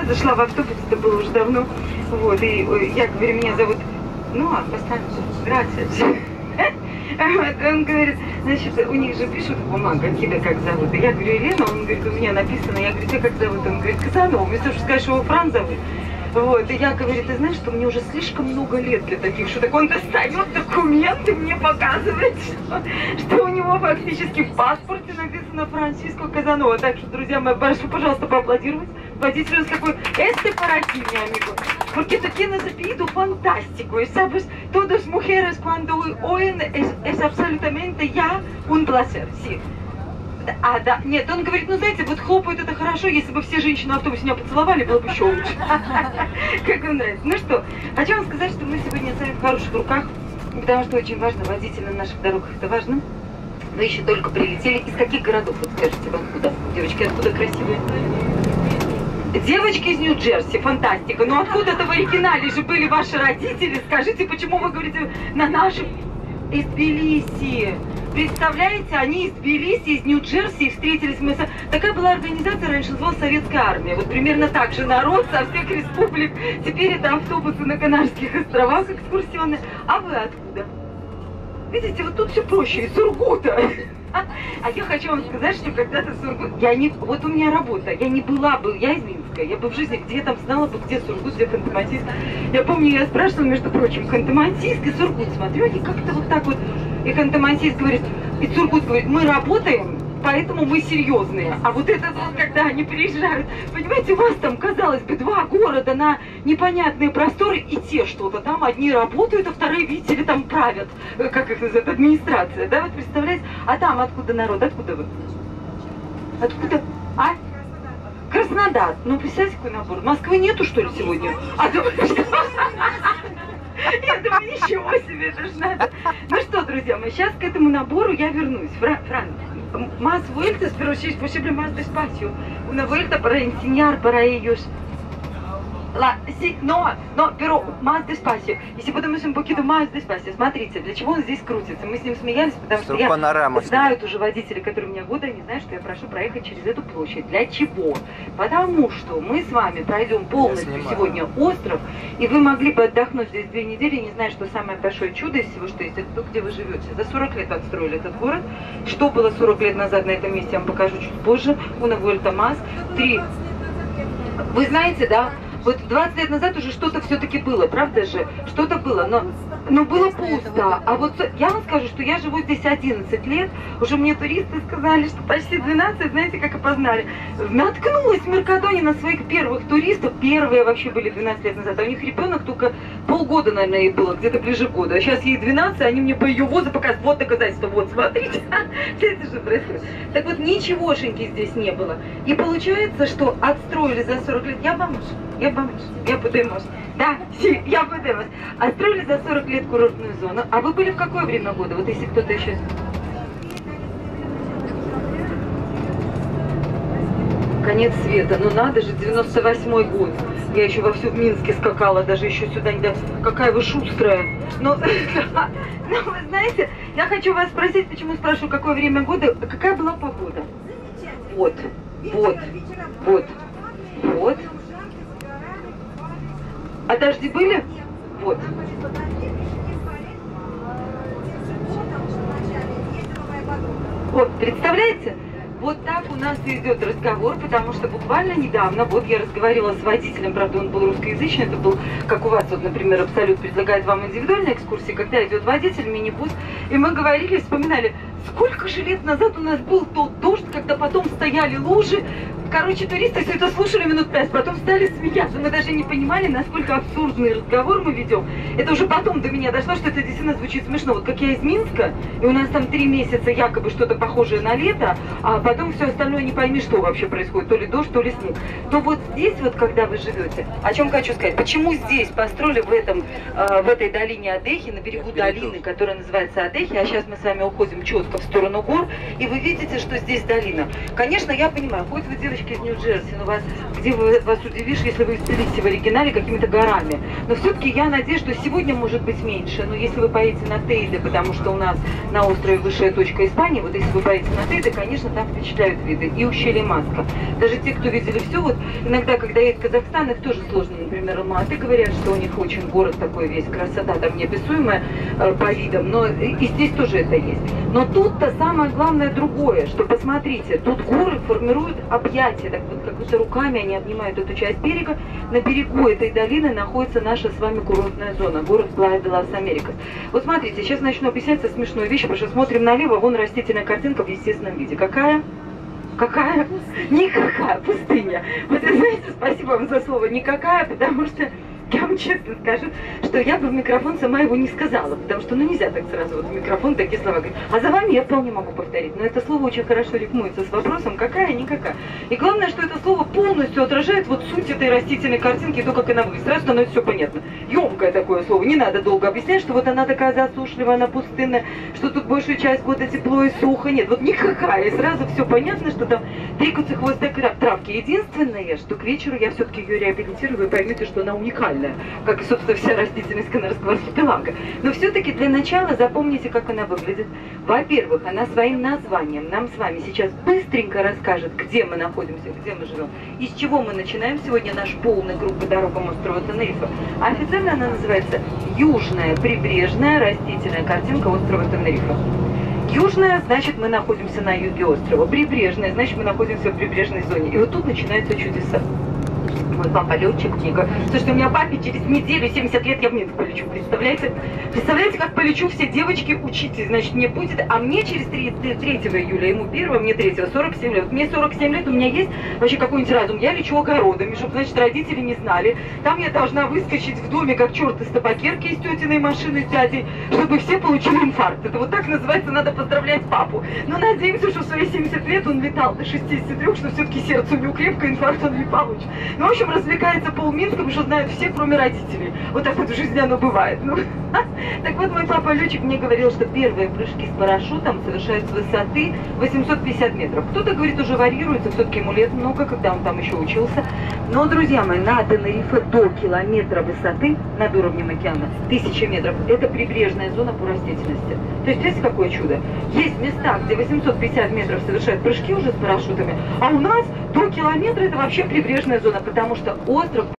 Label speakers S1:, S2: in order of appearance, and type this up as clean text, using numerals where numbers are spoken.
S1: зашла в автобус, это было уже давно. Вот, и я говорю, меня зовут... Ну, поставим, грация. Он говорит, значит, у них же пишут в бумагах, какие-то как зовут. И я говорю, Елена, он говорит, у меня написано, я говорю, тебя как зовут? Он говорит, Казанова, вместо того, сказать, что его Фран зовут. Вот, и я говорю, ты знаешь, что мне уже слишком много лет для таких шуток. Он достает документы, мне показывает, что у него фактически в паспорте написано Франциско Казанова. Так что, друзья мои, прошу, пожалуйста, поаплодировать. Водитель такой, este para aquí, mi amigo. Porque tú tienes apellido fantástico, y sabes, todas mujeres cuando oyen es absolutamente ya un placer, sí. А, да, нет, он говорит, ну знаете, вот хлопают это хорошо, если бы все женщины в автобусе меня поцеловали, было бы еще лучше. Как вам нравится. Ну что, хочу вам сказать, что мы сегодня с вами в хороших руках, потому что очень важно, водители на наших дорогах, это важно. Вы еще только прилетели. Из каких городов, вот скажите, вам откуда? Девочки, откуда красивые? Девочки из Нью-Джерси, фантастика. Но откуда-то в оригинале же были ваши родители. Скажите, почему вы говорите на нашем... Из Тбилиси. Представляете, они из Тбилиси, из Нью-Джерси встретились. Мы... Такая была организация, раньше называлась Советская армия. Вот примерно так же народ со всех республик. Теперь это автобусы на Канарских островах экскурсионные. А вы откуда? Видите, вот тут все проще, из Сургута. А я хочу вам сказать, что когда-то Сургут... Вот у меня работа, я не была бы, я из Минска, я бы в жизни где там знала бы, где Сургут, где Ханты-Мансийск. Я помню, я спрашивала, между прочим, Ханты-Мансийск и Сургут, смотрю, они как-то вот так вот, и Ханты-Мансийск говорит, и Сургут говорит, мы работаем, поэтому мы серьезные. А вот это вот, когда они приезжают, понимаете, у вас там, казалось бы, два города на непонятные просторы, и те что-то там, одни работают, а вторые, видите ли, там правят, как их называют, администрация, да, вот представляете? А там откуда народ, откуда вы? Откуда? А? Краснодар. Ну, представьте, какой набор. Москвы нету, что ли, сегодня? А думаю, что... Я думаю, ничего себе, это ж надо. Ну что, друзья мои, сейчас к этому набору я вернусь. Фран, más vueltas, pero si es posible más despacio. Una vuelta para enseñar para ellos. Но, pero más despacio. Если подумаешь, un poquito más despacio. Смотрите, для чего он здесь крутится. Мы с ним смеялись, потому что я знают уже водители, которые у меня года, они знают, что я прошу проехать через эту площадь. Для чего? Потому что мы с вами пройдем полностью сегодня остров, и вы могли бы отдохнуть здесь 2 недели, не зная, что самое большое чудо из всего, что есть, это то, где вы живете. За 40 лет отстроили этот город. Что было 40 лет назад на этом месте, я вам покажу чуть позже. Una vuelta más. 3. Вы знаете, да? Вот 20 лет назад уже что-то все-таки было, правда же? Что-то было, но было пусто. А вот я вам скажу, что я живу здесь 11 лет, уже мне туристы сказали, что почти 12, знаете, как опознали. Наткнулась в Меркадоне на своих первых туристов, первые вообще были 12 лет назад, а у них ребенок только полгода, наверное, ей было, где-то ближе к году. А сейчас ей 12, они мне по ее возу показывают, вот доказательство, вот, смотрите, это же происходит. Так вот, ничегошеньки здесь не было. И получается, что отстроили за 40 лет, я подымусь. Да, я подымусь. Отстроили за 40 лет курортную зону. А вы были в какое время года? Вот если кто-то еще... Конец света. Ну надо же, 98-й год. Я еще вовсю в Минске скакала, даже еще сюда не... Какая вы шустрая. Но вы знаете, я хочу вас спросить, почему спрашиваю, какое время года, какая была погода? Вот. А дожди были? Вот. Вот, представляете? Вот так у нас идет разговор, потому что буквально недавно, вот я разговаривала с водителем, правда он был русскоязычный, это был, как у вас, вот, например, Абсолют предлагает вам индивидуальные экскурсии, когда идет водитель, мини-бус, и мы говорили, вспоминали, сколько же лет назад у нас был тот дождь, когда потом стояли лужи. Короче, туристы все это слушали минут 5, потом стали смеяться. Мы даже не понимали, насколько абсурдный разговор мы ведем. Это уже потом до меня дошло, что это действительно звучит смешно. Вот как я из Минска, и у нас там 3 месяца якобы что-то похожее на лето, а потом все остальное не пойми, что вообще происходит. То ли дождь, то ли снег. То вот здесь вот, когда вы живете, о чем хочу сказать, почему здесь построили в этой долине Адехи, на берегу долины, которая называется Адехи, а сейчас мы с вами уходим четко спуска в сторону гор, и вы видите, что здесь долина. Конечно, я понимаю, хоть вы девочки из Нью-Джерси, но где вас удивишь, если вы из Тбилиси в оригинале какими-то горами. Но все-таки я надеюсь, что сегодня может быть меньше. Но если вы поедете на Тейде, потому что у нас на острове высшая точка Испании, вот если вы поедете на Тейде, конечно, там впечатляют виды. И ущелье Маска. Даже те, кто видели все, вот иногда, когда едет в Казахстан, их тоже сложно. Например, Алматы говорят, что у них очень город такой весь, красота там неописуемая по видам, но и здесь тоже это есть. Но тут-то самое главное другое, что посмотрите, тут горы формируют объятия, так вот как будто руками они обнимают эту часть берега. На берегу этой долины находится наша с вами курортная зона, город Плая де лас Америкас. Вот смотрите, сейчас начну объяснять смешную вещь, потому что смотрим налево, вон растительная картинка в естественном виде. Какая? Какая? Никакая, пустыня. Вот знаете, спасибо вам за слово «никакая», потому что я вам честно скажу, что я бы в микрофон сама его не сказала, потому что, нельзя так сразу вот в микрофон такие слова говорить. А за вами я вполне могу повторить, но это слово очень хорошо рифмуется с вопросом «какая, никакая». И главное, что это слово полностью отражает вот суть этой растительной картинки, то, как она выглядит. Сразу становится все понятно. Емкое такое слово, не надо долго объяснять, что вот она такая засушливая, она пустынная, что тут большую часть года тепло и сухо. Нет, вот никакая. И сразу все понятно, что там трикутся хвосты травки. Единственное, что к вечеру я все-таки ее реабилитирую, вы поймете, что она уникальна. Как и, собственно, вся растительность Канарского архипелага. Но все-таки для начала запомните, как она выглядит. Во-первых, она своим названием нам с вами сейчас быстренько расскажет, где мы находимся, где мы живем, и с чего мы начинаем сегодня наш полный круг по дорогам острова Тенерифе. Официально она называется «Южная прибрежная растительная картинка острова Тенерифе». Южная, значит, мы находимся на юге острова. Прибрежная, значит, мы находимся в прибрежной зоне. И вот тут начинаются чудеса. Мой папа летчик, мне говорит, слушайте, у меня папе через неделю, 70 лет, я в Минск полечу, представляете? Представляете, как полечу, все девочки, учитесь, значит, мне будет, а мне через 3 июля, ему 1, мне 3, 47 лет. Вот мне 47 лет, у меня есть вообще какой-нибудь разум, я лечу огородами, чтобы, значит, родители не знали. Там я должна выскочить в доме, как черт из табакерки, из тетиной машины с дядей, чтобы все получили инфаркт. Это вот так называется, надо поздравлять папу. Но надеемся, что в свои 70 лет он летал до 63, что все-таки сердце у него крепко, инфаркт он не получит. Ну, в общем, развлекается полминска, потому что знают все, кроме родителей. Вот так вот в жизни оно бывает. Ну, так вот, мой папа летчик мне говорил, что первые прыжки с парашютом совершают с высоты 850 метров. Кто-то говорит, уже варьируется, все-таки ему лет много, когда он там еще учился. Но, друзья мои, на Тенерифе до километра высоты над уровнем океана, 1000 метров, это прибрежная зона по растительности. То есть, видите, какое чудо? Есть места, где 850 метров совершают прыжки уже с парашютами, а у нас до километра это вообще прибрежная зона, потому что остров